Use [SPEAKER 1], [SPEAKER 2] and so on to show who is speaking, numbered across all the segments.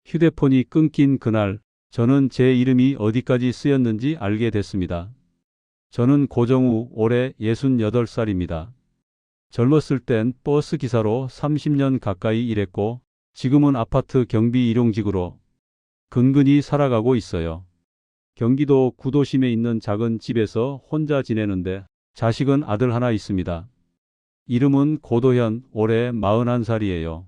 [SPEAKER 1] 휴대폰이 끊긴 그날, 저는 제 이름이 어디까지 쓰였는지 알게 됐습니다. 저는 고정우, 올해 68살입니다. 젊었을 땐 버스 기사로 30년 가까이 일했고, 지금은 아파트 경비 일용직으로 근근히 살아가고 있어요. 경기도 구도심에 있는 작은 집에서 혼자 지내는데, 자식은 아들 하나 있습니다. 이름은 고도현, 올해 41살이에요.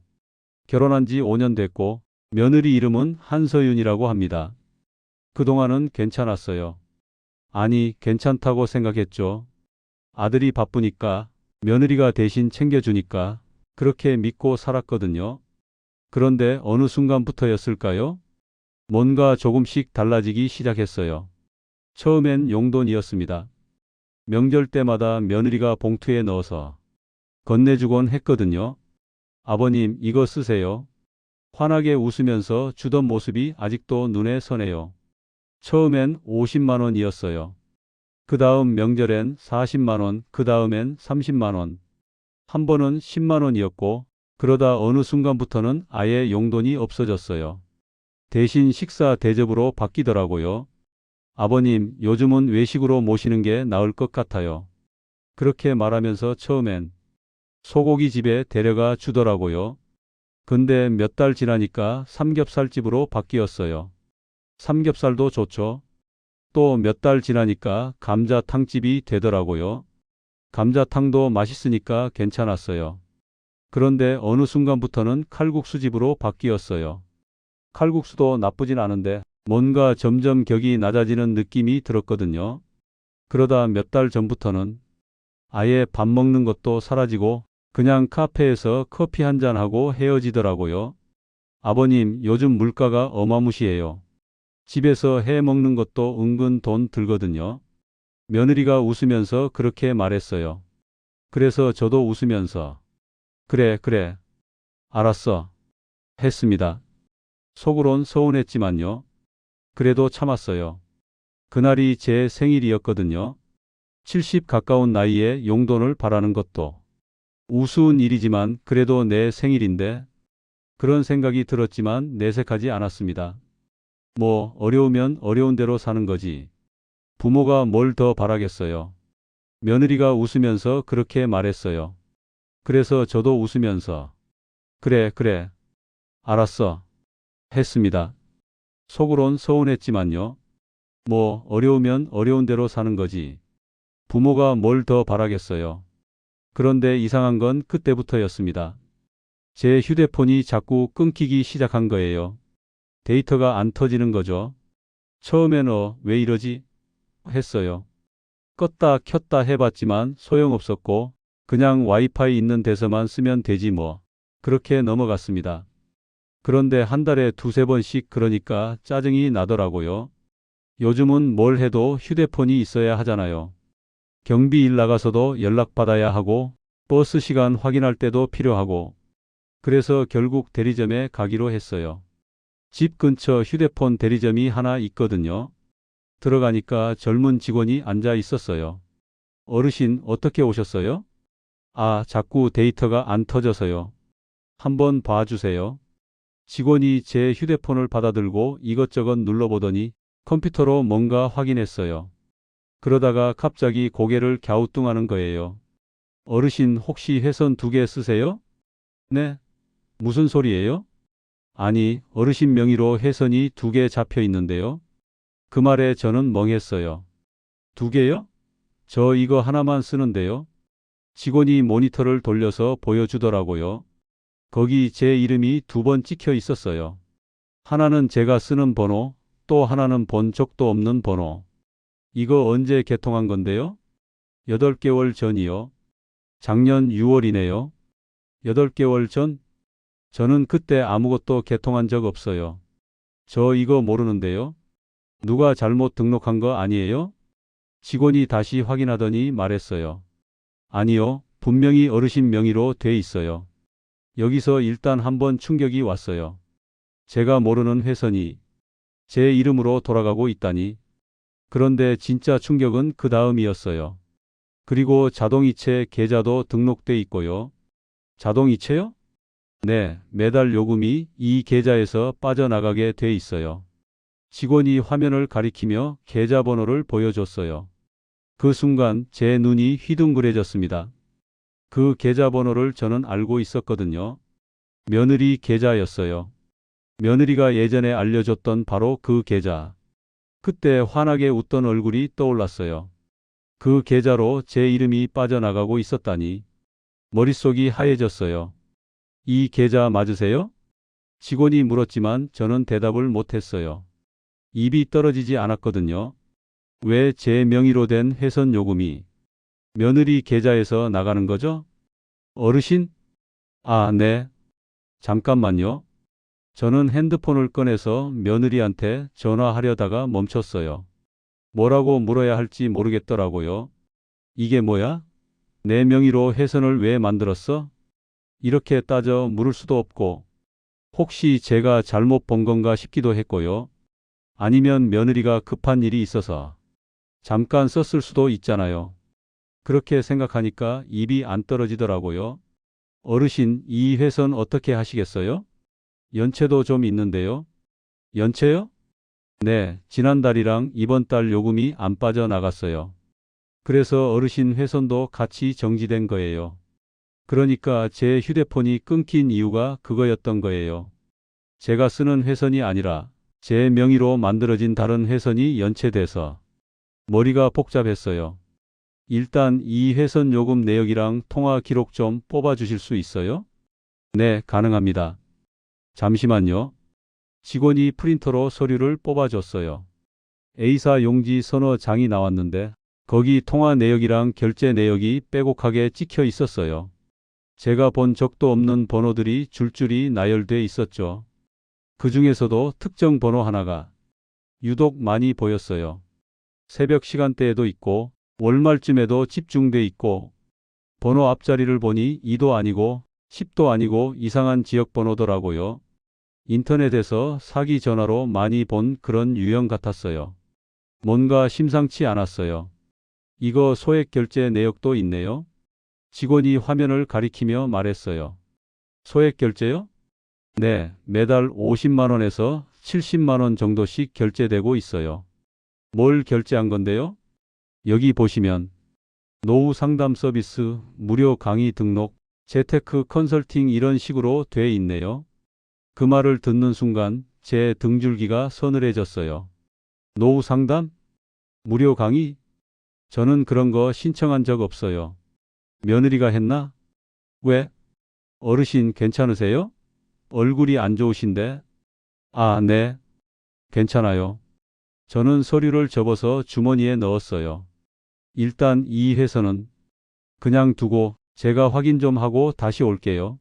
[SPEAKER 1] 결혼한 지 5년 됐고, 며느리 이름은 한서윤이라고 합니다. 그동안은 괜찮았어요. 아니, 괜찮다고 생각했죠. 아들이 바쁘니까, 며느리가 대신 챙겨주니까, 그렇게 믿고 살았거든요. 그런데 어느 순간부터였을까요? 뭔가 조금씩 달라지기 시작했어요. 처음엔 용돈이었습니다. 명절 때마다 며느리가 봉투에 넣어서 건네주곤 했거든요. 아버님, 이거 쓰세요. 환하게 웃으면서 주던 모습이 아직도 눈에 선해요. 처음엔 50만 원이었어요. 그 다음 명절엔 40만 원, 그 다음엔 30만 원. 한 번은 10만 원이었고, 그러다 어느 순간부터는 아예 용돈이 없어졌어요. 대신 식사 대접으로 바뀌더라고요. 아버님, 요즘은 외식으로 모시는 게 나을 것 같아요. 그렇게 말하면서 처음엔 소고기 집에 데려가 주더라고요. 근데 몇 달 지나니까 삼겹살집으로 바뀌었어요. 삼겹살도 좋죠. 또 몇 달 지나니까 감자탕집이 되더라고요. 감자탕도 맛있으니까 괜찮았어요. 그런데 어느 순간부터는 칼국수집으로 바뀌었어요. 칼국수도 나쁘진 않은데 뭔가 점점 격이 낮아지는 느낌이 들었거든요. 그러다 몇 달 전부터는 아예 밥 먹는 것도 사라지고 그냥 카페에서 커피 한 잔하고 헤어지더라고요. 아버님, 요즘 물가가 어마무시해요. 집에서 해 먹는 것도 은근 돈 들거든요. 며느리가 웃으면서 그렇게 말했어요. 그래서 저도 웃으면서 그래, 그래, 알았어, 했습니다. 속으론 서운했지만요. 그래도 참았어요. 그날이 제 생일이었거든요. 70 가까운 나이에 용돈을 바라는 것도 우스운 일이지만 그래도 내 생일인데 그런 생각이 들었지만 내색하지 않았습니다. 뭐 어려우면 어려운 대로 사는 거지. 부모가 뭘 더 바라겠어요. 며느리가 웃으면서 그렇게 말했어요. 그래서 저도 웃으면서 그래, 그래, 알았어, 했습니다. 속으론 서운했지만요. 뭐 어려우면 어려운 대로 사는 거지. 부모가 뭘 더 바라겠어요. 그런데 이상한 건 그때부터였습니다. 제 휴대폰이 자꾸 끊기기 시작한 거예요. 데이터가 안 터지는 거죠. 처음엔 왜 이러지? 했어요. 껐다 켰다 해봤지만 소용없었고 그냥 와이파이 있는 데서만 쓰면 되지 뭐. 그렇게 넘어갔습니다. 그런데 한 달에 두세 번씩 그러니까 짜증이 나더라고요. 요즘은 뭘 해도 휴대폰이 있어야 하잖아요. 경비 일 나가서도 연락받아야 하고 버스 시간 확인할 때도 필요하고 그래서 결국 대리점에 가기로 했어요. 집 근처 휴대폰 대리점이 하나 있거든요. 들어가니까 젊은 직원이 앉아 있었어요. 어르신, 어떻게 오셨어요? 아, 자꾸 데이터가 안 터져서요. 한번 봐주세요. 직원이 제 휴대폰을 받아들고 이것저것 눌러보더니 컴퓨터로 뭔가 확인했어요. 그러다가 갑자기 고개를 갸우뚱하는 거예요. 어르신, 혹시 회선 2개 쓰세요? 네? 무슨 소리예요? 아니, 어르신 명의로 회선이 2개 잡혀 있는데요. 그 말에 저는 멍했어요. 2개요? 저 이거 하나만 쓰는데요. 직원이 모니터를 돌려서 보여주더라고요. 거기 제 이름이 2번 찍혀 있었어요. 하나는 제가 쓰는 번호, 또 하나는 본 적도 없는 번호. 이거 언제 개통한 건데요? 8개월 전이요. 작년 6월이네요. 8개월 전? 저는 그때 아무것도 개통한 적 없어요. 저 이거 모르는데요. 누가 잘못 등록한 거 아니에요? 직원이 다시 확인하더니 말했어요. 아니요, 분명히 어르신 명의로 돼 있어요. 여기서 일단 한번 충격이 왔어요. 제가 모르는 회선이 제 이름으로 돌아가고 있다니. 그런데 진짜 충격은 그 다음이었어요. 그리고 자동이체 계좌도 등록돼 있고요. 자동이체요? 네, 매달 요금이 이 계좌에서 빠져나가게 돼 있어요. 직원이 화면을 가리키며 계좌번호를 보여줬어요. 그 순간 제 눈이 휘둥그레졌습니다. 그 계좌번호를 저는 알고 있었거든요. 며느리 계좌였어요. 며느리가 예전에 알려줬던 바로 그 계좌. 그때 환하게 웃던 얼굴이 떠올랐어요. 그 계좌로 제 이름이 빠져나가고 있었다니. 머릿속이 하얘졌어요. 이 계좌 맞으세요? 직원이 물었지만 저는 대답을 못했어요. 입이 떨어지지 않았거든요. 왜 제 명의로 된 회선 요금이 며느리 계좌에서 나가는 거죠? 어르신? 아, 네. 잠깐만요. 저는 핸드폰을 꺼내서 며느리한테 전화하려다가 멈췄어요. 뭐라고 물어야 할지 모르겠더라고요. 이게 뭐야? 내 명의로 회선을 왜 만들었어? 이렇게 따져 물을 수도 없고, 혹시 제가 잘못 본 건가 싶기도 했고요. 아니면 며느리가 급한 일이 있어서 잠깐 썼을 수도 있잖아요. 그렇게 생각하니까 입이 안 떨어지더라고요. 어르신, 이 회선 어떻게 하시겠어요? 연체도 좀 있는데요. 연체요? 네, 지난달이랑 이번 달 요금이 안 빠져나갔어요. 그래서 어르신 회선도 같이 정지된 거예요. 그러니까 제 휴대폰이 끊긴 이유가 그거였던 거예요. 제가 쓰는 회선이 아니라 제 명의로 만들어진 다른 회선이 연체돼서 머리가 복잡했어요. 일단 이 회선 요금 내역이랑 통화 기록 좀 뽑아 주실 수 있어요? 네, 가능합니다. 잠시만요. 직원이 프린터로 서류를 뽑아줬어요. A사 용지 서너 장이 나왔는데 거기 통화 내역이랑 결제 내역이 빼곡하게 찍혀 있었어요. 제가 본 적도 없는 번호들이 줄줄이 나열돼 있었죠. 그 중에서도 특정 번호 하나가 유독 많이 보였어요. 새벽 시간대에도 있고 월말쯤에도 집중돼 있고 번호 앞자리를 보니 2도 아니고 10도 아니고 이상한 지역 번호더라고요. 인터넷에서 사기 전화로 많이 본 그런 유형 같았어요. 뭔가 심상치 않았어요. 이거 소액 결제 내역도 있네요. 직원이 화면을 가리키며 말했어요. 소액 결제요? 네, 매달 50만 원에서 70만 원 정도씩 결제되고 있어요. 뭘 결제한 건데요? 여기 보시면 노후 상담 서비스, 무료 강의 등록, 재테크 컨설팅 이런 식으로 돼 있네요. 그 말을 듣는 순간 제 등줄기가 서늘해졌어요. 노후 상담? 무료 강의? 저는 그런 거 신청한 적 없어요. 며느리가 했나? 왜? 어르신 괜찮으세요? 얼굴이 안 좋으신데? 아, 네. 괜찮아요. 저는 서류를 접어서 주머니에 넣었어요. 일단 이 회선은 그냥 두고 제가 확인 좀 하고 다시 올게요.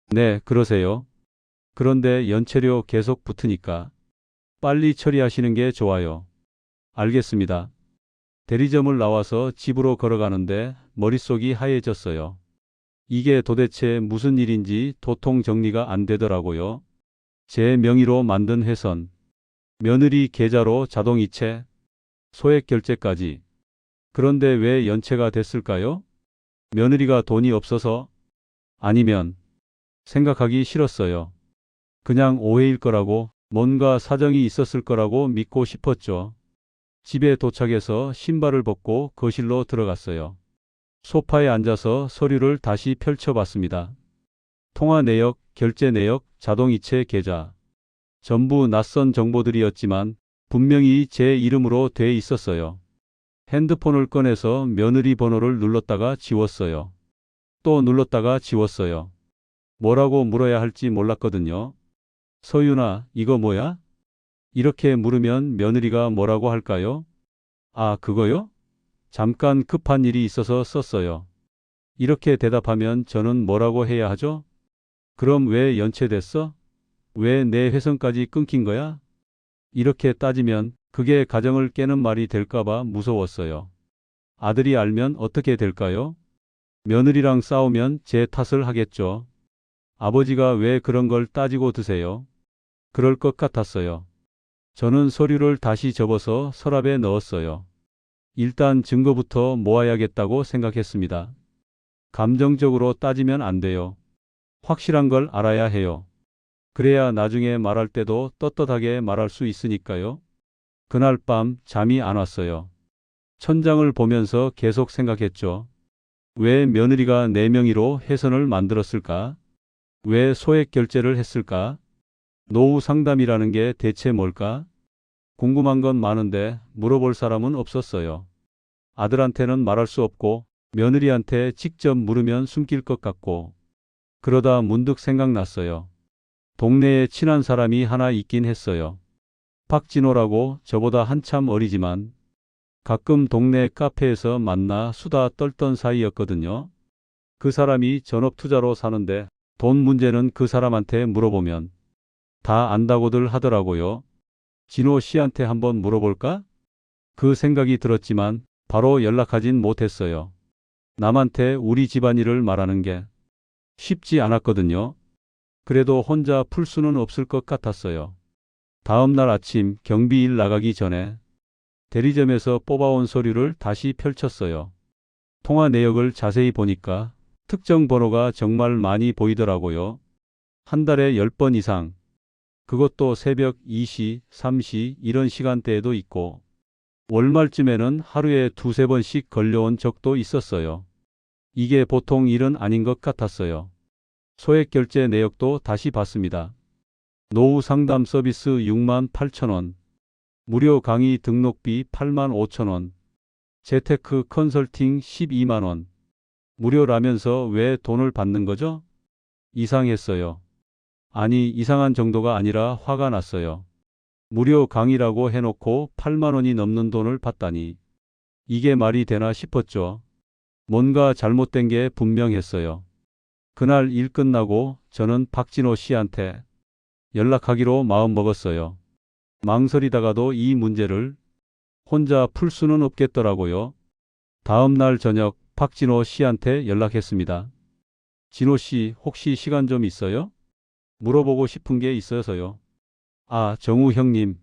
[SPEAKER 1] 네, 그러세요. 그런데 연체료 계속 붙으니까 빨리 처리하시는 게 좋아요. 알겠습니다. 대리점을 나와서 집으로 걸어가는데 머릿속이 하얘졌어요. 이게 도대체 무슨 일인지 도통 정리가 안 되더라고요. 제 명의로 만든 회선, 며느리 계좌로 자동이체, 소액 결제까지. 그런데 왜 연체가 됐을까요? 며느리가 돈이 없어서? 아니면 생각하기 싫었어요. 그냥 오해일 거라고, 뭔가 사정이 있었을 거라고 믿고 싶었죠. 집에 도착해서 신발을 벗고 거실로 들어갔어요. 소파에 앉아서 서류를 다시 펼쳐봤습니다. 통화 내역, 결제 내역, 자동이체 계좌. 전부 낯선 정보들이었지만 분명히 제 이름으로 돼 있었어요. 핸드폰을 꺼내서 며느리 번호를 눌렀다가 지웠어요. 또 눌렀다가 지웠어요. 뭐라고 물어야 할지 몰랐거든요. 서윤아, 이거 뭐야? 이렇게 물으면 며느리가 뭐라고 할까요? 아, 그거요? 잠깐 급한 일이 있어서 썼어요. 이렇게 대답하면 저는 뭐라고 해야 하죠? 그럼 왜 연체됐어? 왜 내 회선까지 끊긴 거야? 이렇게 따지면 그게 가정을 깨는 말이 될까봐 무서웠어요. 아들이 알면 어떻게 될까요? 며느리랑 싸우면 제 탓을 하겠죠. 아버지가 왜 그런 걸 따지고 드세요? 그럴 것 같았어요. 저는 서류를 다시 접어서 서랍에 넣었어요. 일단 증거부터 모아야겠다고 생각했습니다. 감정적으로 따지면 안 돼요. 확실한 걸 알아야 해요. 그래야 나중에 말할 때도 떳떳하게 말할 수 있으니까요. 그날 밤 잠이 안 왔어요. 천장을 보면서 계속 생각했죠. 왜 며느리가 내 명의로 회선을 만들었을까? 왜 소액 결제를 했을까? 노후 상담이라는 게 대체 뭘까? 궁금한 건 많은데 물어볼 사람은 없었어요. 아들한테는 말할 수 없고 며느리한테 직접 물으면 숨길 것 같고. 그러다 문득 생각났어요. 동네에 친한 사람이 하나 있긴 했어요. 박진호라고. 저보다 한참 어리지만 가끔 동네 카페에서 만나 수다 떨던 사이였거든요. 그 사람이 전업투자로 사는데 돈 문제는 그 사람한테 물어보면 다 안다고들 하더라고요. 진호 씨한테 한번 물어볼까? 그 생각이 들었지만 바로 연락하진 못했어요. 남한테 우리 집안일을 말하는 게 쉽지 않았거든요. 그래도 혼자 풀 수는 없을 것 같았어요. 다음 날 아침 경비일 나가기 전에 대리점에서 뽑아온 서류를 다시 펼쳤어요. 통화 내역을 자세히 보니까 특정 번호가 정말 많이 보이더라고요. 한 달에 10번 이상. 그것도 새벽 2시, 3시 이런 시간대에도 있고 월말쯤에는 하루에 두세 번씩 걸려온 적도 있었어요. 이게 보통 일은 아닌 것 같았어요. 소액 결제 내역도 다시 봤습니다. 노후 상담 서비스 6만 8천 원, 무료 강의 등록비 8만 5천 원, 재테크 컨설팅 12만 원. 무료라면서 왜 돈을 받는 거죠? 이상했어요. 아니, 이상한 정도가 아니라 화가 났어요. 무료 강의라고 해놓고 8만 원이 넘는 돈을 받다니. 이게 말이 되나 싶었죠. 뭔가 잘못된 게 분명했어요. 그날 일 끝나고 저는 박진호 씨한테 연락하기로 마음먹었어요. 망설이다가도 이 문제를 혼자 풀 수는 없겠더라고요. 다음 날 저녁 박진호 씨한테 연락했습니다. 진호 씨, 혹시 시간 좀 있어요? 물어보고 싶은 게 있어서요. 아, 정우 형님.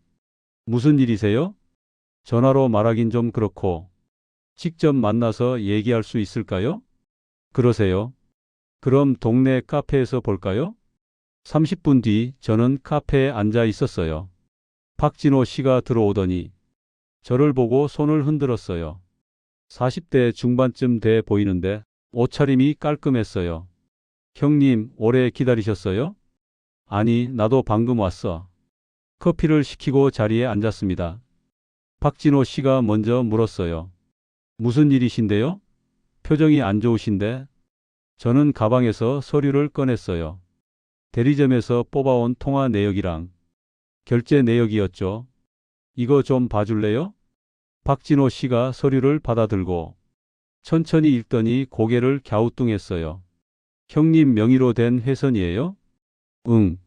[SPEAKER 1] 무슨 일이세요? 전화로 말하긴 좀 그렇고 직접 만나서 얘기할 수 있을까요? 그러세요? 그럼 동네 카페에서 볼까요? 30분 뒤 저는 카페에 앉아 있었어요. 박진호 씨가 들어오더니 저를 보고 손을 흔들었어요. 40대 중반쯤 돼 보이는데 옷차림이 깔끔했어요. 형님, 오래 기다리셨어요? 아니, 나도 방금 왔어. 커피를 시키고 자리에 앉았습니다. 박진호 씨가 먼저 물었어요. 무슨 일이신데요? 표정이 안 좋으신데? 저는 가방에서 서류를 꺼냈어요. 대리점에서 뽑아온 통화 내역이랑 결제 내역이었죠. 이거 좀 봐줄래요? 박진호 씨가 서류를 받아들고 천천히 읽더니 고개를 갸우뚱했어요. 형님 명의로 된 회선이에요? 응.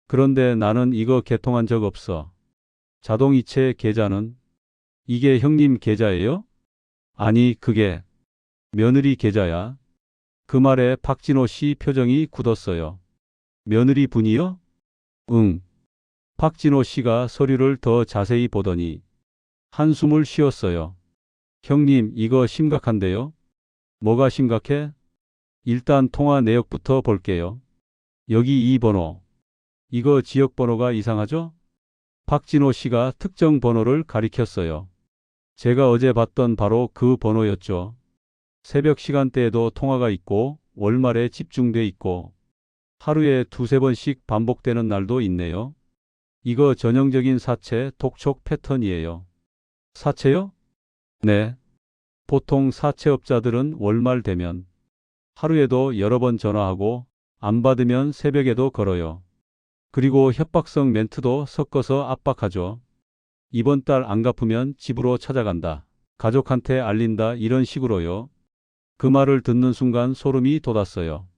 [SPEAKER 1] 그런데 나는 이거 개통한 적 없어. 자동이체 계좌는? 이게 형님 계좌예요? 아니, 그게 며느리 계좌야. 그 말에 박진호 씨 표정이 굳었어요. 며느리 분이요? 응. 박진호 씨가 서류를 더 자세히 보더니 한숨을 쉬었어요. 형님, 이거 심각한데요? 뭐가 심각해? 일단 통화 내역부터 볼게요. 여기 이 번호. 이거 지역 번호가 이상하죠? 박진호 씨가 특정 번호를 가리켰어요. 제가 어제 봤던 바로 그 번호였죠. 새벽 시간대에도 통화가 있고 월말에 집중돼 있고 하루에 두세 번씩 반복되는 날도 있네요. 이거 전형적인 사채 독촉 패턴이에요. 사채요? 네. 보통 사채업자들은 월말 되면 하루에도 여러 번 전화하고 안 받으면 새벽에도 걸어요. 그리고 협박성 멘트도 섞어서 압박하죠. 이번 달 안 갚으면 집으로 찾아간다. 가족한테 알린다. 이런 식으로요. 그 말을 듣는 순간 소름이 돋았어요.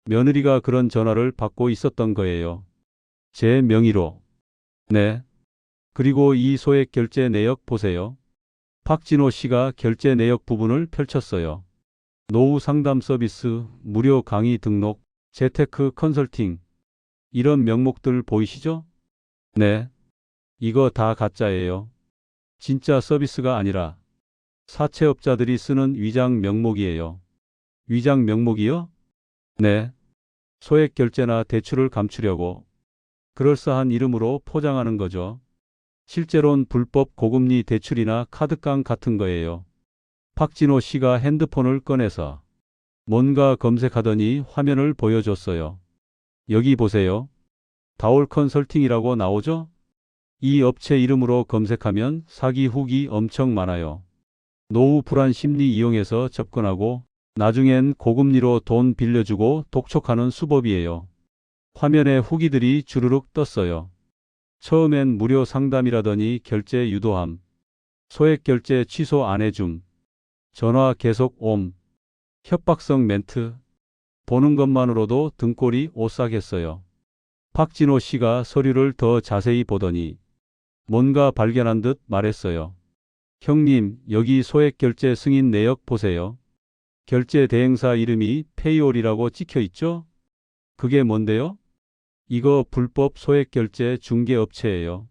[SPEAKER 1] 며느리가 그런 전화를 받고 있었던 거예요. 제 명의로. 네. 그리고 이 소액 결제 내역 보세요. 박진호 씨가 결제 내역 부분을 펼쳤어요. 노후 상담 서비스, 무료 강의 등록, 재테크 컨설팅. 이런 명목들 보이시죠? 네. 이거 다 가짜예요. 진짜 서비스가 아니라 사채업자들이 쓰는 위장 명목이에요. 위장 명목이요? 네. 소액 결제나 대출을 감추려고 그럴싸한 이름으로 포장하는 거죠. 실제로는 불법 고금리 대출이나 카드깡 같은 거예요. 박진호 씨가 핸드폰을 꺼내서 뭔가 검색하더니 화면을 보여줬어요. 여기 보세요. 다올 컨설팅이라고 나오죠? 이 업체 이름으로 검색하면 사기 후기 엄청 많아요. 노후 불안 심리 이용해서 접근하고 나중엔 고금리로 돈 빌려주고 독촉하는 수법이에요. 화면에 후기들이 주르륵 떴어요. 처음엔 무료 상담이라더니 결제 유도함, 소액 결제 취소 안 해줌, 전화 계속 옴, 협박성 멘트, 보는 것만으로도 등골이 오싹했어요. 박진호 씨가 서류를 더 자세히 보더니 뭔가 발견한 듯 말했어요. 형님, 여기 소액 결제 승인 내역 보세요. 결제 대행사 이름이 페이올이라고 찍혀 있죠? 그게 뭔데요? 이거 불법 소액 결제 중개업체예요.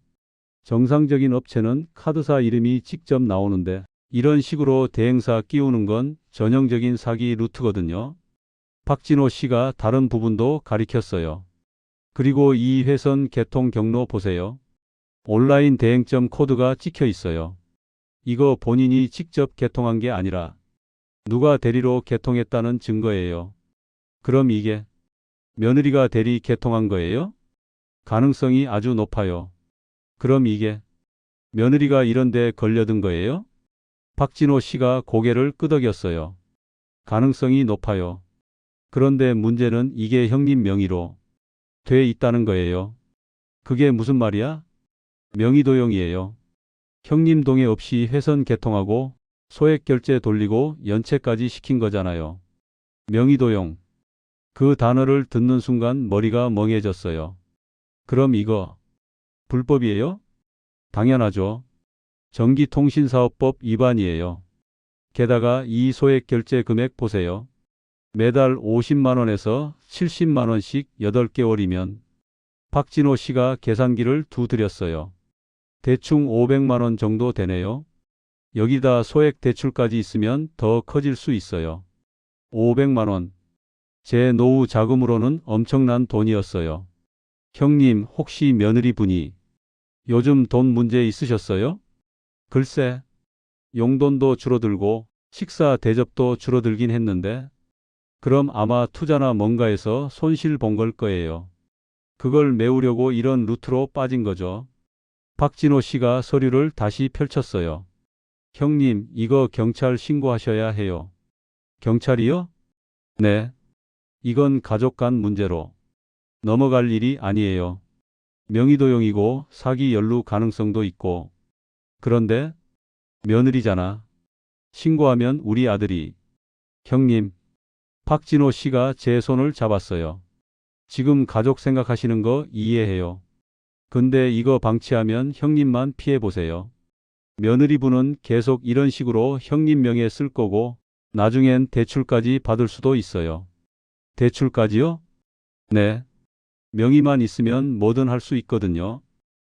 [SPEAKER 1] 정상적인 업체는 카드사 이름이 직접 나오는데 이런 식으로 대행사 끼우는 건 전형적인 사기 루트거든요. 박진호 씨가 다른 부분도 가리켰어요. 그리고 이 회선 개통 경로 보세요. 온라인 대행점 코드가 찍혀 있어요. 이거 본인이 직접 개통한 게 아니라 누가 대리로 개통했다는 증거예요. 그럼 이게 며느리가 대리 개통한 거예요? 가능성이 아주 높아요. 그럼 이게 며느리가 이런 데 걸려든 거예요? 박진호 씨가 고개를 끄덕였어요. 가능성이 높아요. 그런데 문제는 이게 형님 명의로 돼 있다는 거예요. 그게 무슨 말이야? 명의도용이에요. 형님 동의 없이 회선 개통하고 소액 결제 돌리고 연체까지 시킨 거잖아요. 명의도용. 그 단어를 듣는 순간 머리가 멍해졌어요. 그럼 이거 불법이에요? 당연하죠. 전기통신사업법 위반이에요. 게다가 이 소액 결제 금액 보세요. 매달 50만 원에서 70만 원씩 8개월이면 박진호 씨가 계산기를 두드렸어요. 대충 500만 원 정도 되네요. 여기다 소액 대출까지 있으면 더 커질 수 있어요. 500만 원. 제 노후 자금으로는 엄청난 돈이었어요. 형님, 혹시 며느리분이 요즘 돈 문제 있으셨어요? 글쎄, 용돈도 줄어들고 식사 대접도 줄어들긴 했는데 그럼 아마 투자나 뭔가에서 손실 본 걸 거예요. 그걸 메우려고 이런 루트로 빠진 거죠. 박진호 씨가 서류를 다시 펼쳤어요. 형님, 이거 경찰 신고하셔야 해요. 경찰이요? 네. 이건 가족 간 문제로 넘어갈 일이 아니에요. 명의도용이고 사기 연루 가능성도 있고. 그런데 며느리잖아. 신고하면 우리 아들이. 형님, 박진호 씨가 제 손을 잡았어요. 지금 가족 생각하시는 거 이해해요. 근데 이거 방치하면 형님만 피해 보세요. 며느리분은 계속 이런 식으로 형님 명예 쓸 거고 나중엔 대출까지 받을 수도 있어요. 대출까지요? 네. 명의만 있으면 뭐든 할 수 있거든요.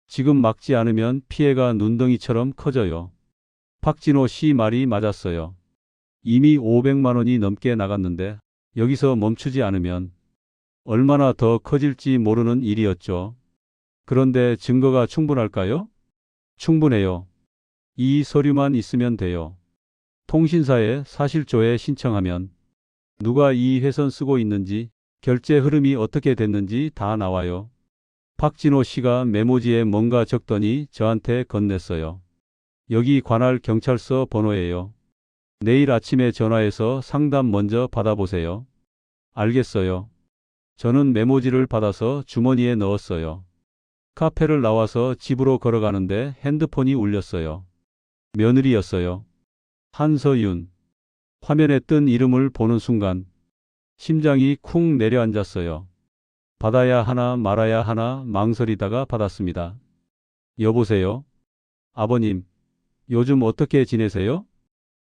[SPEAKER 1] 지금 막지 않으면 피해가 눈덩이처럼 커져요. 박진호 씨 말이 맞았어요. 이미 500만 원이 넘게 나갔는데 여기서 멈추지 않으면 얼마나 더 커질지 모르는 일이었죠. 그런데 증거가 충분할까요? 충분해요. 이 서류만 있으면 돼요. 통신사에 사실조회 신청하면 누가 이 회선 쓰고 있는지, 결제 흐름이 어떻게 됐는지 다 나와요. 박진호 씨가 메모지에 뭔가 적더니 저한테 건넸어요. 여기 관할 경찰서 번호예요. 내일 아침에 전화해서 상담 먼저 받아보세요. 알겠어요. 저는 메모지를 받아서 주머니에 넣었어요. 카페를 나와서 집으로 걸어가는데 핸드폰이 울렸어요. 며느리였어요. 한서윤. 화면에 뜬 이름을 보는 순간 심장이 쿵 내려앉았어요. 받아야 하나 말아야 하나 망설이다가 받았습니다. 여보세요? 아버님, 요즘 어떻게 지내세요?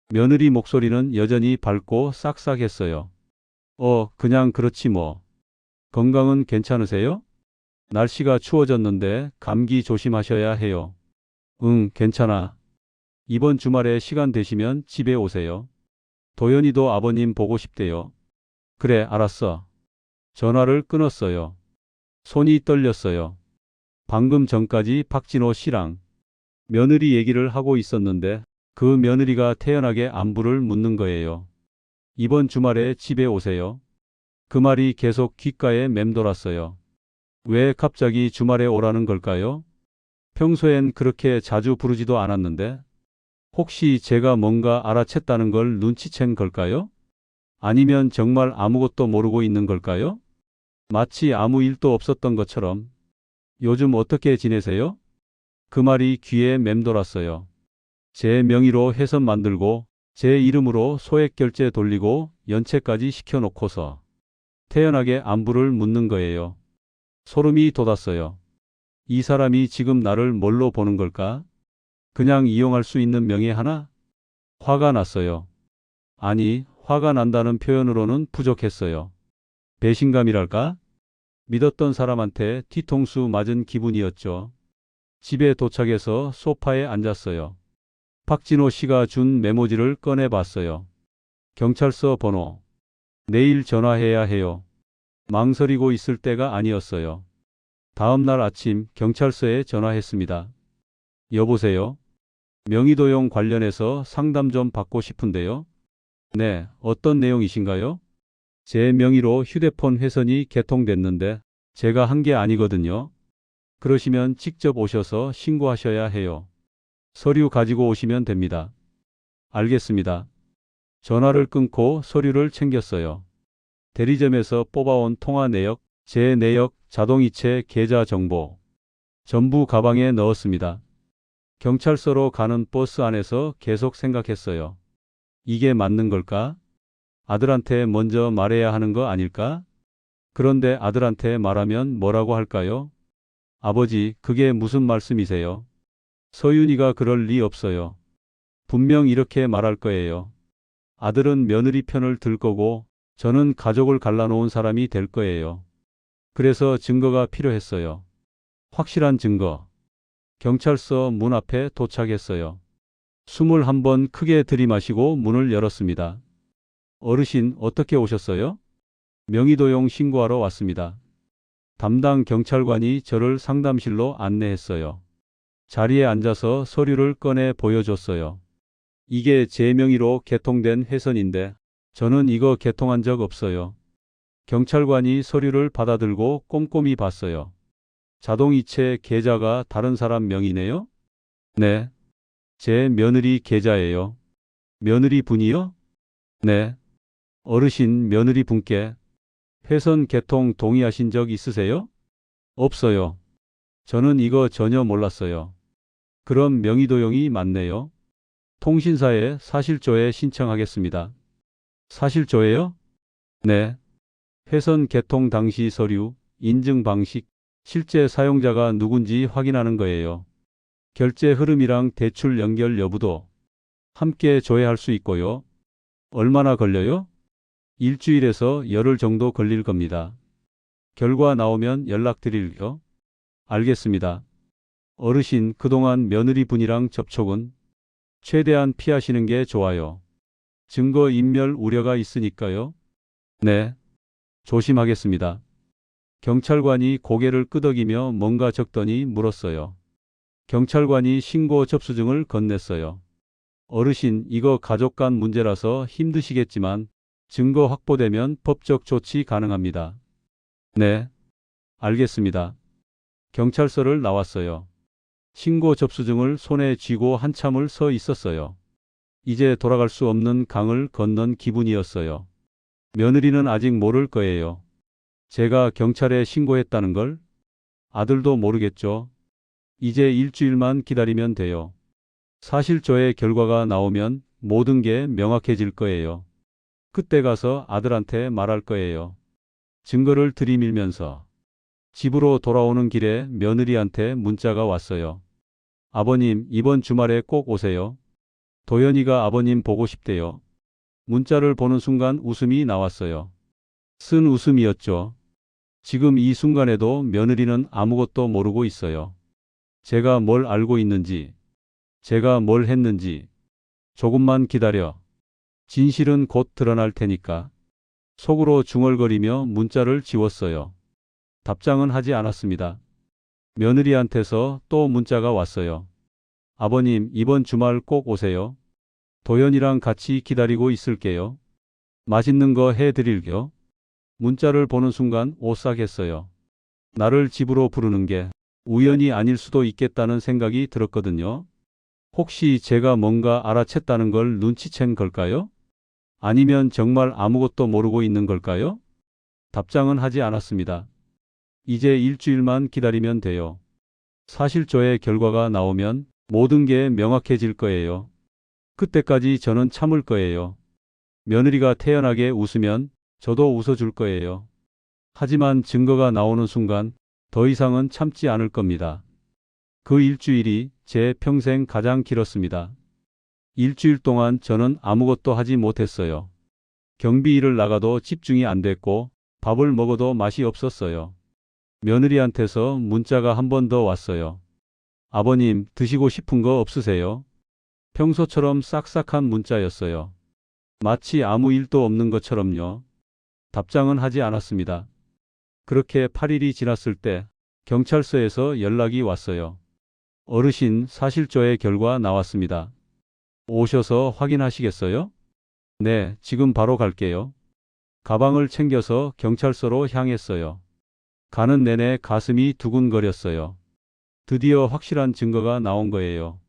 [SPEAKER 1] 며느리 목소리는 여전히 밝고 싹싹했어요. 그냥 그렇지 뭐. 건강은 괜찮으세요? 날씨가 추워졌는데 감기 조심하셔야 해요. 응, 괜찮아. 이번 주말에 시간 되시면 집에 오세요. 도연이도 아버님 보고 싶대요. 그래, 알았어. 전화를 끊었어요. 손이 떨렸어요. 방금 전까지 박진호 씨랑 며느리 얘기를 하고 있었는데 그 며느리가 태연하게 안부를 묻는 거예요. 이번 주말에 집에 오세요. 그 말이 계속 귓가에 맴돌았어요. 왜 갑자기 주말에 오라는 걸까요? 평소엔 그렇게 자주 부르지도 않았는데 혹시 제가 뭔가 알아챘다는 걸 눈치챈 걸까요? 아니면 정말 아무것도 모르고 있는 걸까요? 마치 아무 일도 없었던 것처럼 요즘 어떻게 지내세요? 그 말이 귀에 맴돌았어요. 제 명의로 회선 만들고 제 이름으로 소액 결제 돌리고 연체까지 시켜놓고서 태연하게 안부를 묻는 거예요. 소름이 돋았어요. 이 사람이 지금 나를 뭘로 보는 걸까? 그냥 이용할 수 있는 명예 하나? 화가 났어요. 아니, 화가 난다는 표현으로는 부족했어요. 배신감이랄까? 믿었던 사람한테 뒤통수 맞은 기분이었죠. 집에 도착해서 소파에 앉았어요. 박진호 씨가 준 메모지를 꺼내봤어요. 경찰서 번호. 내일 전화해야 해요. 망설이고 있을 때가 아니었어요. 다음 날 아침 경찰서에 전화했습니다. 여보세요? 명의도용 관련해서 상담 좀 받고 싶은데요. 네, 어떤 내용이신가요? 제 명의로 휴대폰 회선이 개통됐는데 제가 한 게 아니거든요. 그러시면 직접 오셔서 신고하셔야 해요. 서류 가지고 오시면 됩니다. 알겠습니다. 전화를 끊고 서류를 챙겼어요. 대리점에서 뽑아온 통화 내역, 제 내역, 자동이체 계좌 정보 전부 가방에 넣었습니다. 경찰서로 가는 버스 안에서 계속 생각했어요. 이게 맞는 걸까? 아들한테 먼저 말해야 하는 거 아닐까? 그런데 아들한테 말하면 뭐라고 할까요? 아버지, 그게 무슨 말씀이세요? 서윤이가 그럴 리 없어요. 분명 이렇게 말할 거예요. 아들은 며느리 편을 들 거고 저는 가족을 갈라놓은 사람이 될 거예요. 그래서 증거가 필요했어요. 확실한 증거. 경찰서 문 앞에 도착했어요. 숨을 한번 크게 들이마시고 문을 열었습니다. 어르신, 어떻게 오셨어요? 명의도용 신고하러 왔습니다. 담당 경찰관이 저를 상담실로 안내했어요. 자리에 앉아서 서류를 꺼내 보여줬어요. 이게 제 명의로 개통된 회선인데 저는 이거 개통한 적 없어요. 경찰관이 서류를 받아들고 꼼꼼히 봤어요. 자동이체 계좌가 다른 사람 명의네요? 네. 제 며느리 계좌예요. 며느리 분이요? 네. 어르신 며느리 분께 회선 개통 동의하신 적 있으세요? 없어요. 저는 이거 전혀 몰랐어요. 그럼 명의도용이 맞네요. 통신사에 사실조회 신청하겠습니다. 사실조회요? 네. 회선 개통 당시 서류, 인증 방식, 실제 사용자가 누군지 확인하는 거예요. 결제 흐름이랑 대출 연결 여부도 함께 조회할 수 있고요. 얼마나 걸려요? 일주일에서 열흘 정도 걸릴 겁니다. 결과 나오면 연락드릴게요. 알겠습니다. 어르신, 그동안 며느리 분이랑 접촉은 최대한 피하시는 게 좋아요. 증거 인멸 우려가 있으니까요. 네, 조심하겠습니다. 경찰관이 고개를 끄덕이며 뭔가 적더니 물었어요. 경찰관이 신고 접수증을 건넸어요. 어르신, 이거 가족 간 문제라서 힘드시겠지만 증거 확보되면 법적 조치 가능합니다. 네, 알겠습니다. 경찰서를 나왔어요. 신고 접수증을 손에 쥐고 한참을 서 있었어요. 이제 돌아갈 수 없는 강을 건넌 기분이었어요. 며느리는 아직 모를 거예요. 제가 경찰에 신고했다는 걸? 아들도 모르겠죠. 이제 일주일만 기다리면 돼요. 사실조회 결과가 나오면 모든 게 명확해질 거예요. 그때 가서 아들한테 말할 거예요. 증거를 들이밀면서 집으로 돌아오는 길에 며느리한테 문자가 왔어요. 아버님, 이번 주말에 꼭 오세요. 도연이가 아버님 보고 싶대요. 문자를 보는 순간 웃음이 나왔어요. 쓴 웃음이었죠. 지금 이 순간에도 며느리는 아무것도 모르고 있어요. 제가 뭘 알고 있는지, 제가 뭘 했는지. 조금만 기다려. 진실은 곧 드러날 테니까. 속으로 중얼거리며 문자를 지웠어요. 답장은 하지 않았습니다. 며느리한테서 또 문자가 왔어요. 아버님, 이번 주말 꼭 오세요. 도연이랑 같이 기다리고 있을게요. 맛있는 거 해드릴게요. 문자를 보는 순간 오싹했어요. 나를 집으로 부르는 게 우연이 아닐 수도 있겠다는 생각이 들었거든요. 혹시 제가 뭔가 알아챘다는 걸 눈치챈 걸까요? 아니면 정말 아무것도 모르고 있는 걸까요? 답장은 하지 않았습니다. 이제 일주일만 기다리면 돼요. 사실조의 결과가 나오면 모든 게 명확해질 거예요. 그때까지 저는 참을 거예요. 며느리가 태연하게 웃으면 저도 웃어줄 거예요. 하지만 증거가 나오는 순간 더 이상은 참지 않을 겁니다. 그 일주일이 제 평생 가장 길었습니다. 일주일 동안 저는 아무것도 하지 못했어요. 경비 일을 나가도 집중이 안 됐고 밥을 먹어도 맛이 없었어요. 며느리한테서 문자가 한 번 더 왔어요. 아버님, 드시고 싶은 거 없으세요? 평소처럼 싹싹한 문자였어요. 마치 아무 일도 없는 것처럼요. 답장은 하지 않았습니다. 그렇게 8일이 지났을 때 경찰서에서 연락이 왔어요. 어르신, 사실조회 결과 나왔습니다. 오셔서 확인하시겠어요? 네, 지금 바로 갈게요. 가방을 챙겨서 경찰서로 향했어요. 가는 내내 가슴이 두근거렸어요. 드디어 확실한 증거가 나온 거예요.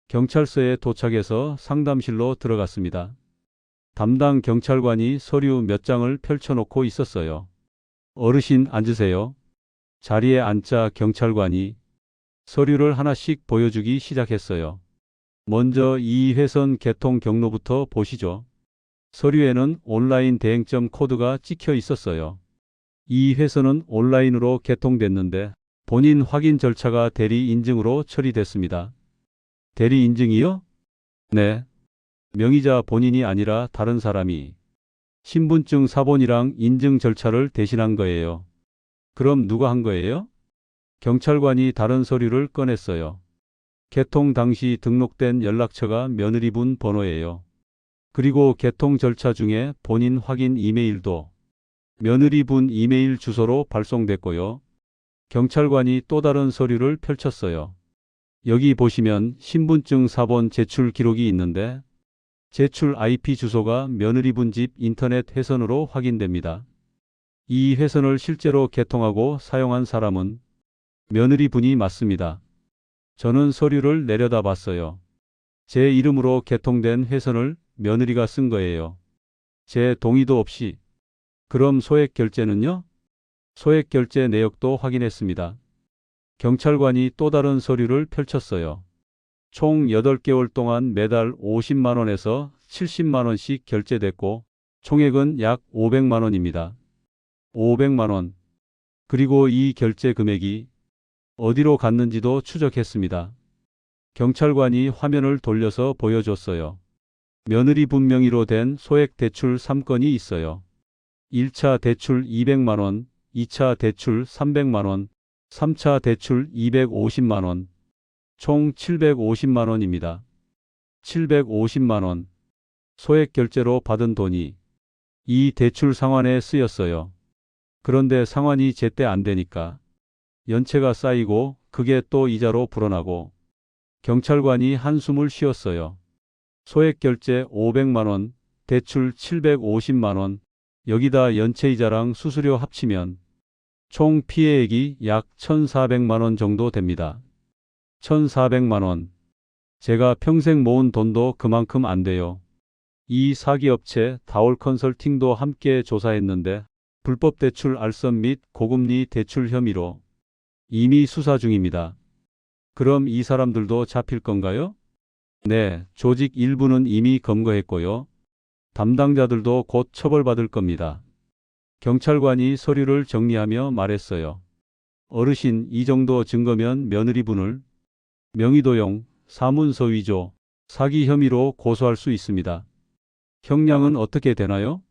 [SPEAKER 1] 경찰서에 도착해서 상담실로 들어갔습니다. 담당 경찰관이 서류 몇 장을 펼쳐놓고 있었어요. 어르신 앉으세요. 자리에 앉자 경찰관이 서류를 하나씩 보여주기 시작했어요. 먼저 이 회선 개통 경로부터 보시죠. 서류에는 온라인 대행점 코드가 찍혀 있었어요. 이 회선은 온라인으로 개통됐는데 본인 확인 절차가 대리 인증으로 처리됐습니다. 대리 인증이요? 네. 명의자 본인이 아니라 다른 사람이 신분증 사본이랑 인증 절차를 대신한 거예요. 그럼 누가 한 거예요? 경찰관이 다른 서류를 꺼냈어요. 개통 당시 등록된 연락처가 며느리분 번호예요. 그리고 개통 절차 중에 본인 확인 이메일도 며느리분 이메일 주소로 발송됐고요. 경찰관이 또 다른 서류를 펼쳤어요. 여기 보시면 신분증 사본 제출 기록이 있는데 제출 IP 주소가 며느리분 집 인터넷 회선으로 확인됩니다. 이 회선을 실제로 개통하고 사용한 사람은 며느리분이 맞습니다. 저는 서류를 내려다봤어요. 제 이름으로 개통된 회선을 며느리가 쓴 거예요. 제 동의도 없이. 그럼 소액 결제는요? 소액 결제 내역도 확인했습니다. 경찰관이 또 다른 서류를 펼쳤어요. 총 8개월 동안 매달 50만 원에서 70만 원씩 결제됐고 총액은 약 500만 원입니다. 500만 원. 그리고 이 결제 금액이 어디로 갔는지도 추적했습니다. 경찰관이 화면을 돌려서 보여줬어요. 며느리분 명의로 된 소액 대출 3건이 있어요. 1차 대출 200만 원, 2차 대출 300만 원, 3차 대출 250만 원, 총 750만 원입니다. 750만 원. 소액 결제로 받은 돈이 이 대출 상환에 쓰였어요. 그런데 상환이 제때 안 되니까 연체가 쌓이고 그게 또 이자로 불어나고 경찰관이 한숨을 쉬었어요. 소액 결제 500만 원, 대출 750만 원, 여기다 연체이자랑 수수료 합치면 총 피해액이 약 1,400만 원 정도 됩니다. 1,400만 원. 제가 평생 모은 돈도 그만큼 안 돼요. 이 사기업체 다올 컨설팅도 함께 조사했는데 불법 대출 알선 및 고금리 대출 혐의로 이미 수사 중입니다. 그럼 이 사람들도 잡힐 건가요? 네, 조직 일부는 이미 검거했고요. 담당자들도 곧 처벌받을 겁니다. 경찰관이 서류를 정리하며 말했어요. 어르신, 이 정도 증거면 며느리분을 명의도용, 사문서 위조, 사기 혐의로 고소할 수 있습니다. 형량은 어떻게 되나요?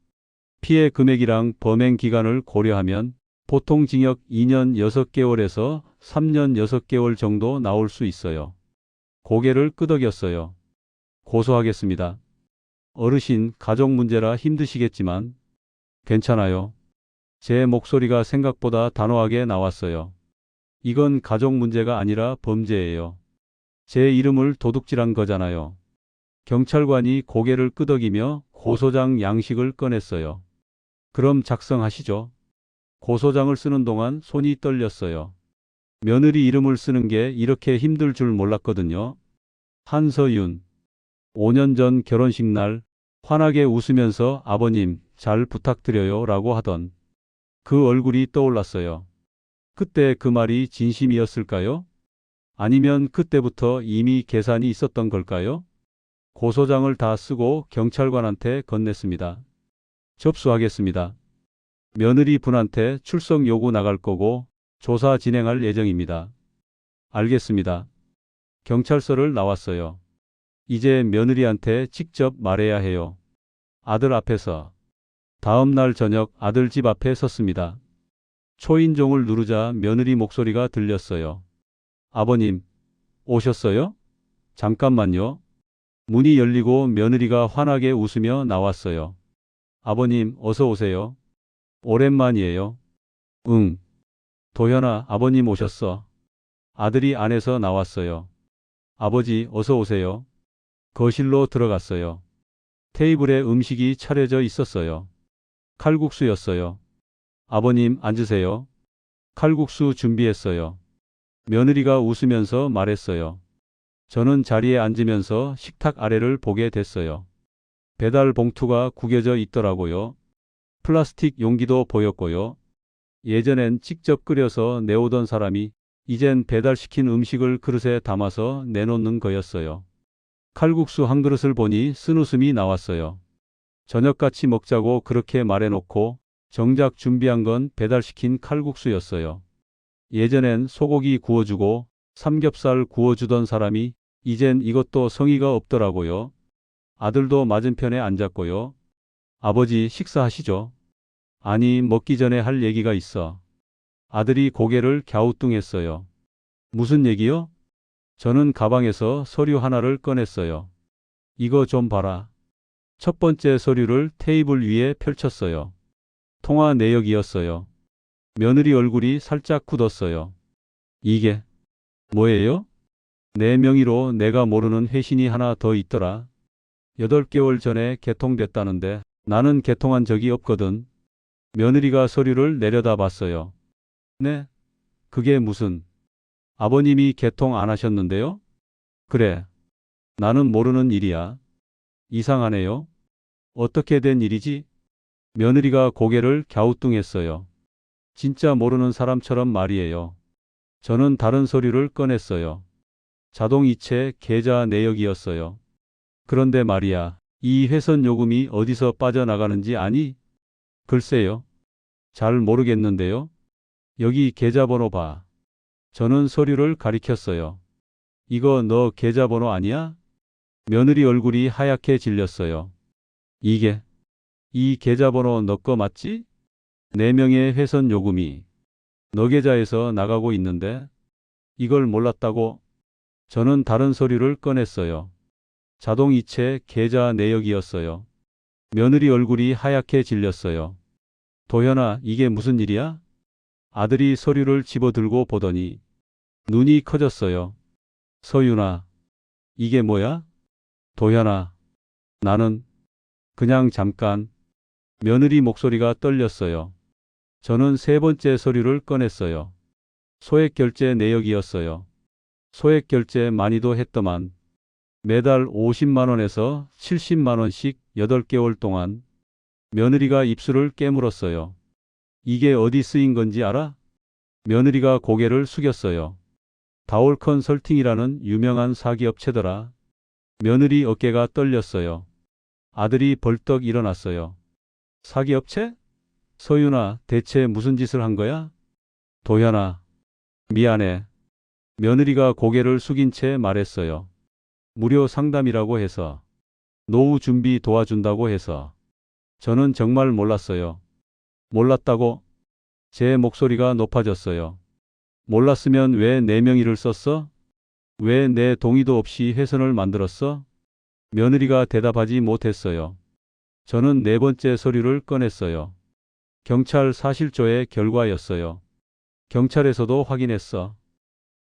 [SPEAKER 1] 피해 금액이랑 범행 기간을 고려하면 보통 징역 2년 6개월에서 3년 6개월 정도 나올 수 있어요. 고개를 끄덕였어요. 고소하겠습니다. 어르신, 가족 문제라 힘드시겠지만 괜찮아요. 제 목소리가 생각보다 단호하게 나왔어요. 이건 가족 문제가 아니라 범죄예요. 제 이름을 도둑질한 거잖아요. 경찰관이 고개를 끄덕이며 고소장 양식을 꺼냈어요. 그럼 작성하시죠. 고소장을 쓰는 동안 손이 떨렸어요. 며느리 이름을 쓰는 게 이렇게 힘들 줄 몰랐거든요. 한서윤. 5년 전 결혼식 날 환하게 웃으면서 아버님 잘 부탁드려요 라고 하던 그 얼굴이 떠올랐어요. 그때 그 말이 진심이었을까요? 아니면 그때부터 이미 계산이 있었던 걸까요? 고소장을 다 쓰고 경찰관한테 건넸습니다. 접수하겠습니다. 며느리 분한테 출석 요구 나갈 거고 조사 진행할 예정입니다. 알겠습니다. 경찰서를 나왔어요. 이제 며느리한테 직접 말해야 해요. 아들 앞에서. 다음 날 저녁 아들 집 앞에 섰습니다. 초인종을 누르자 며느리 목소리가 들렸어요. 아버님, 오셨어요? 잠깐만요. 문이 열리고 며느리가 환하게 웃으며 나왔어요. 아버님, 어서 오세요. 오랜만이에요. 응. 도현아, 아버님 오셨어. 아들이 안에서 나왔어요. 아버지, 어서 오세요. 거실로 들어갔어요. 테이블에 음식이 차려져 있었어요. 칼국수였어요. 아버님, 앉으세요. 칼국수 준비했어요. 며느리가 웃으면서 말했어요. 저는 자리에 앉으면서 식탁 아래를 보게 됐어요. 배달 봉투가 구겨져 있더라고요. 플라스틱 용기도 보였고요. 예전엔 직접 끓여서 내오던 사람이 이젠 배달시킨 음식을 그릇에 담아서 내놓는 거였어요. 칼국수 한 그릇을 보니 쓴웃음이 나왔어요. 저녁같이 먹자고 그렇게 말해놓고 정작 준비한 건 배달시킨 칼국수였어요. 예전엔 소고기 구워주고 삼겹살 구워주던 사람이 이젠 이것도 성의가 없더라고요. 아들도 맞은편에 앉았고요. 아버지 식사하시죠. 아니 먹기 전에 할 얘기가 있어. 아들이 고개를 갸우뚱했어요. 무슨 얘기요? 저는 가방에서 서류 하나를 꺼냈어요. 이거 좀 봐라. 첫 번째 서류를 테이블 위에 펼쳤어요. 통화 내역이었어요. 며느리 얼굴이 살짝 굳었어요. 이게 뭐예요? 내 명의로 내가 모르는 회신이 하나 더 있더라. 8개월 전에 개통됐다는데 나는 개통한 적이 없거든. 며느리가 서류를 내려다 봤어요. 네? 그게 무슨? 아버님이 개통 안 하셨는데요? 그래. 나는 모르는 일이야. 이상하네요. 어떻게 된 일이지? 며느리가 고개를 갸우뚱했어요. 진짜 모르는 사람처럼 말이에요. 저는 다른 서류를 꺼냈어요. 자동이체 계좌 내역이었어요. 그런데 말이야, 이 회선 요금이 어디서 빠져나가는지 아니? 글쎄요. 잘 모르겠는데요. 여기 계좌번호 봐. 저는 서류를 가리켰어요. 이거 너 계좌번호 아니야? 며느리 얼굴이 하얗게 질렸어요. 이 계좌번호 너 거 맞지? 4명의 회선 요금이 너 계좌에서 나가고 있는데 이걸 몰랐다고? 저는 다른 서류를 꺼냈어요. 자동이체 계좌 내역이었어요. 며느리 얼굴이 하얗게 질렸어요. 도현아, 이게 무슨 일이야? 아들이 서류를 집어들고 보더니 눈이 커졌어요. 서윤아, 이게 뭐야? 도현아, 나는 그냥 잠깐. 며느리 목소리가 떨렸어요. 저는 세 번째 서류를 꺼냈어요. 소액결제 내역이었어요. 소액결제 많이도 했더만 매달 50만 원에서 70만 원씩 8개월 동안. 며느리가 입술을 깨물었어요. 이게 어디 쓰인 건지 알아? 며느리가 고개를 숙였어요. 다올 컨설팅이라는 유명한 사기업체더라. 며느리 어깨가 떨렸어요. 아들이 벌떡 일어났어요. 사기업체? 서윤아, 대체 무슨 짓을 한 거야? 도현아, 미안해. 며느리가 고개를 숙인 채 말했어요. 무료 상담이라고 해서. 노후 준비 도와준다고 해서. 저는 정말 몰랐어요. 몰랐다고? 제 목소리가 높아졌어요. 몰랐으면 왜 내 명의를 썼어? 왜 내 동의도 없이 회선을 만들었어? 며느리가 대답하지 못했어요. 저는 네 번째 서류를 꺼냈어요. 경찰 사실조의 결과였어요. 경찰에서도 확인했어.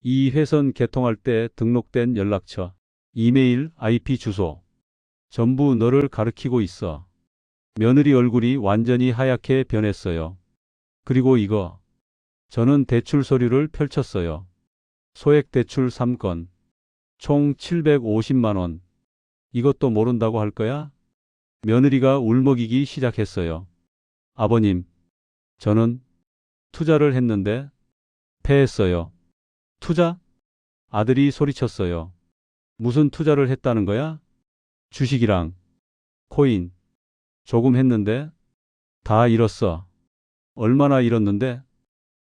[SPEAKER 1] 이 회선 개통할 때 등록된 연락처, 이메일, IP 주소. 전부 너를 가리키고 있어. 며느리 얼굴이 완전히 하얗게 변했어요. 그리고 이거. 저는 대출 서류를 펼쳤어요. 소액 대출 3건. 총 750만 원. 이것도 모른다고 할 거야? 며느리가 울먹이기 시작했어요. 아버님, 저는 투자를 했는데 패했어요. 투자? 아들이 소리쳤어요. 무슨 투자를 했다는 거야? 주식이랑 코인. 조금 했는데 다 잃었어. 얼마나 잃었는데?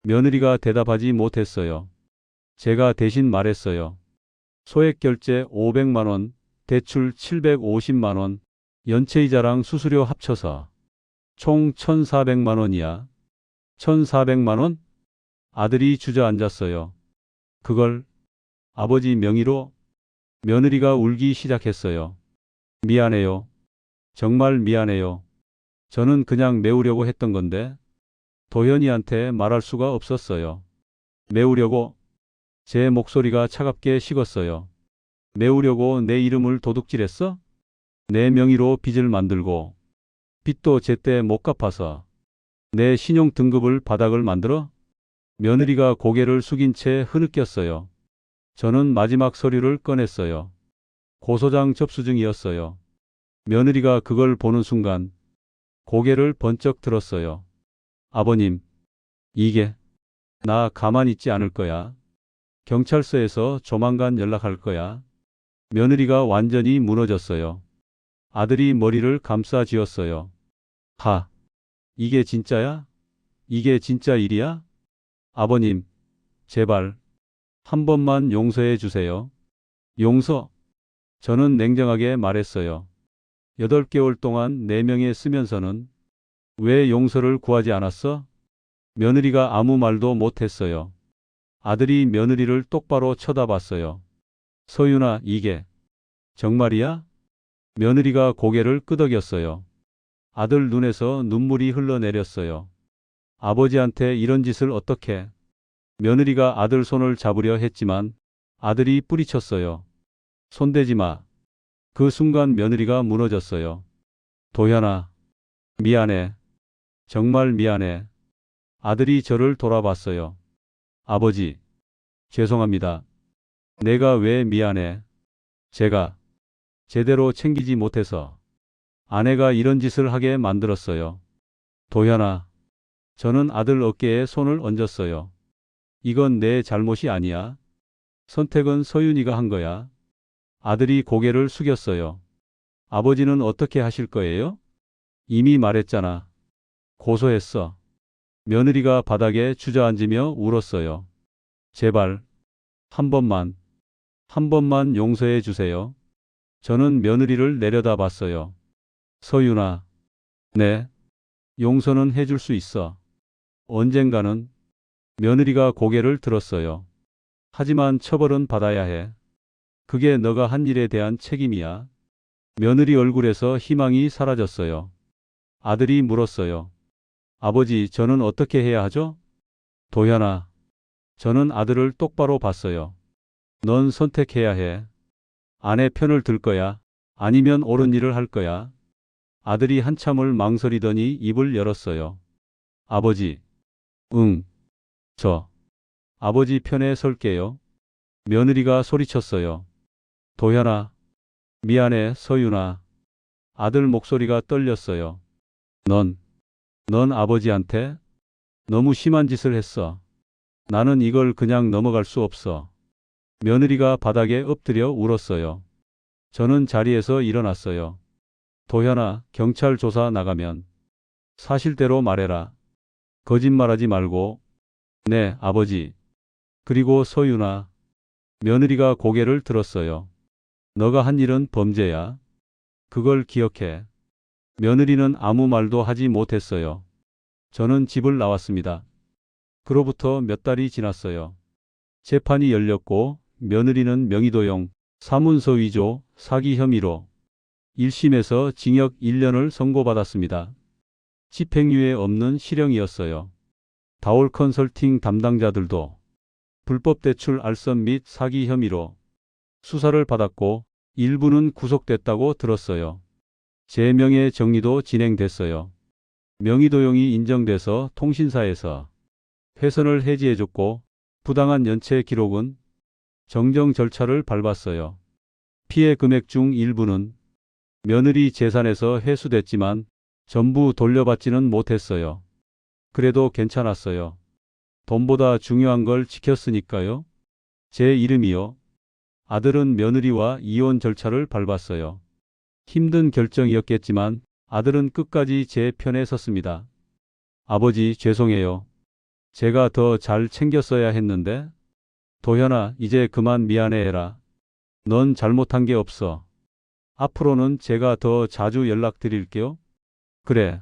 [SPEAKER 1] 며느리가 대답하지 못했어요. 제가 대신 말했어요. 소액 결제 500만 원, 대출 750만 원, 연체이자랑 수수료 합쳐서 총 1,400만 원이야. 1,400만 원? 아들이 주저앉았어요. 그걸 아버지 명의로? 며느리가 울기 시작했어요. 미안해요. 정말 미안해요. 저는 그냥 메우려고 했던 건데 도현이한테 말할 수가 없었어요. 메우려고? 제 목소리가 차갑게 식었어요. 메우려고 내 이름을 도둑질했어? 내 명의로 빚을 만들고 빚도 제때 못 갚아서 내 신용 등급을 바닥을 만들어? 며느리가 고개를 숙인 채 흐느꼈어요. 저는 마지막 서류를 꺼냈어요. 고소장 접수증이었어요. 며느리가 그걸 보는 순간 고개를 번쩍 들었어요. 아버님, 이게 나 가만히 있지 않을 거야. 경찰서에서 조만간 연락할 거야. 며느리가 완전히 무너졌어요. 아들이 머리를 감싸 쥐었어요. 하, 이게 진짜야? 이게 진짜 일이야? 아버님, 제발 한 번만 용서해 주세요. 용서? 저는 냉정하게 말했어요. 8개월 동안 내 명에 쓰면서는 왜 용서를 구하지 않았어? 며느리가 아무 말도 못했어요. 아들이 며느리를 똑바로 쳐다봤어요. 서윤아, 이게 정말이야? 며느리가 고개를 끄덕였어요. 아들 눈에서 눈물이 흘러내렸어요. 아버지한테 이런 짓을 어떻게? 며느리가 아들 손을 잡으려 했지만 아들이 뿌리쳤어요. 손대지 마. 그 순간 며느리가 무너졌어요. 도현아, 미안해. 정말 미안해. 아들이 저를 돌아봤어요. 아버지, 죄송합니다. 내가 왜 미안해? 제가 제대로 챙기지 못해서 아내가 이런 짓을 하게 만들었어요. 도현아, 저는 아들 어깨에 손을 얹었어요. 이건 내 잘못이 아니야. 선택은 서윤이가 한 거야. 아들이 고개를 숙였어요. 아버지는 어떻게 하실 거예요? 이미 말했잖아. 고소했어. 며느리가 바닥에 주저앉으며 울었어요. 제발, 한 번만 용서해 주세요. 저는 며느리를 내려다봤어요. 서윤아, 네, 용서는 해줄 수 있어. 언젠가는. 며느리가 고개를 들었어요. 하지만 처벌은 받아야 해. 그게 너가 한 일에 대한 책임이야. 며느리 얼굴에서 희망이 사라졌어요. 아들이 물었어요. 아버지, 저는 어떻게 해야 하죠? 도현아, 저는 아들을 똑바로 봤어요. 넌 선택해야 해. 아내 편을 들 거야. 아니면 옳은 일을 할 거야. 아들이 한참을 망설이더니 입을 열었어요. 아버지, 응, 저 아버지 편에 설게요. 며느리가 소리쳤어요. 도현아, 미안해, 서윤아. 아들 목소리가 떨렸어요. 넌 아버지한테 너무 심한 짓을 했어. 나는 이걸 그냥 넘어갈 수 없어. 며느리가 바닥에 엎드려 울었어요. 저는 자리에서 일어났어요. 도현아, 경찰 조사 나가면 사실대로 말해라. 거짓말하지 말고. 네, 아버지. 그리고 서윤아. 며느리가 고개를 들었어요. 너가 한 일은 범죄야. 그걸 기억해. 며느리는 아무 말도 하지 못했어요. 저는 집을 나왔습니다. 그로부터 몇 달이 지났어요. 재판이 열렸고 며느리는 명의도용, 사문서 위조, 사기 혐의로 1심에서 징역 1년을 선고받았습니다. 집행유예 없는 실형이었어요. 다올 컨설팅 담당자들도 불법 대출 알선 및 사기 혐의로 수사를 받았고 일부는 구속됐다고 들었어요. 제 명의 정리도 진행됐어요. 명의도용이 인정돼서 통신사에서 회선을 해지해줬고 부당한 연체 기록은 정정 절차를 밟았어요. 피해 금액 중 일부는 며느리 재산에서 회수됐지만 전부 돌려받지는 못했어요. 그래도 괜찮았어요. 돈보다 중요한 걸 지켰으니까요. 제 이름이요. 아들은 며느리와 이혼 절차를 밟았어요. 힘든 결정이었겠지만 아들은 끝까지 제 편에 섰습니다. 아버지 죄송해요. 제가 더 잘 챙겼어야 했는데. 도현아, 이제 그만 미안해해라. 넌 잘못한 게 없어. 앞으로는 제가 더 자주 연락드릴게요. 그래.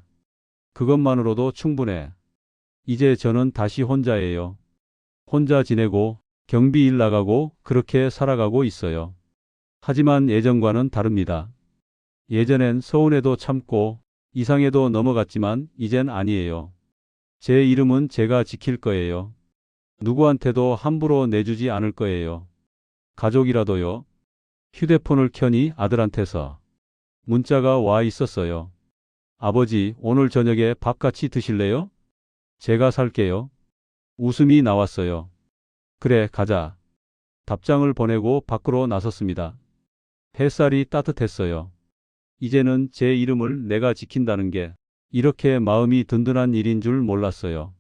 [SPEAKER 1] 그것만으로도 충분해. 이제 저는 다시 혼자예요. 혼자 지내고 경비 일 나가고 그렇게 살아가고 있어요. 하지만 예전과는 다릅니다. 예전엔 서운해도 참고 이상해도 넘어갔지만 이젠 아니에요. 제 이름은 제가 지킬 거예요. 누구한테도 함부로 내주지 않을 거예요. 가족이라도요. 휴대폰을 켜니 아들한테서 문자가 와 있었어요. 아버지, 오늘 저녁에 밥 같이 드실래요? 제가 살게요. 웃음이 나왔어요. 그래, 가자. 답장을 보내고 밖으로 나섰습니다. 햇살이 따뜻했어요. 이제는 제 이름을 내가 지킨다는 게 이렇게 마음이 든든한 일인 줄 몰랐어요.